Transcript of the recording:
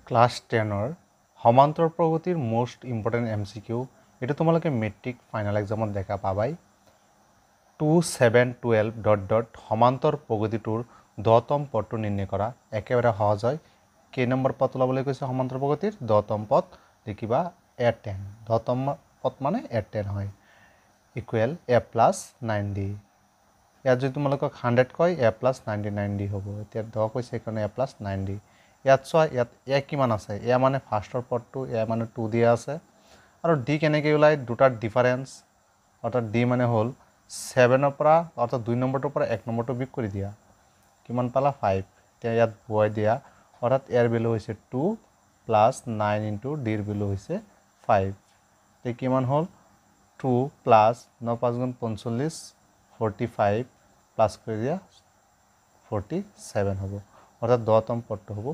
class 10ৰ সমান্তৰ প্ৰগতিৰ most important MCQ এটা তোমালোকে মেট্ৰিক ফাইনেল এক্সামত দেখা পাবাই 2 7 12 সমান্তৰ প্ৰগতিটোৰ 10তম পদটো নিৰ্ণয় কৰা একেবাৰে সহজ হয় কেই নম্বৰ পদ ওলাবলৈ কৈছে সমান্তৰ প্ৰগতিৰ 10তম পদ লিখিবা a10 10তম পদ মানে a10 হয় ইকুৱেল a + 9d ইয়াত যদি তোমালোকক 100 কয় a + 99d হ'ব এতিয়া 10 কৈছে সেইকাৰণে a + 9d ইয়াত চোৱা ইয়াত a কিমান আছে a মানে ফাৰ্ষ্টৰ পদটো a মানে 2 দিয়া আছে আৰু d কেনেকৈ ওলাই দুটাৰ ডিফাৰেন্স অৰ্থাৎ d মানে হ'ল 7 পৰা অৰ্থাৎ 2 নম্বৰটোৰ পৰা 1 নম্বৰটো বিয়োগ কৰি দিয়া কিমান পালা 5 এতিয়া ইয়াত বহাই দিয়া অৰ্থাৎ a ৰ ভ্যালু হৈছে 2 + 9 * d ৰ ভ্যালু হৈছে 5 তে কিমান হ'ল 2 + 9 5 × 45 45 প্লাস করে দিয়া 47 হ'ব অর্থাৎ 10তম পদটো হ'ব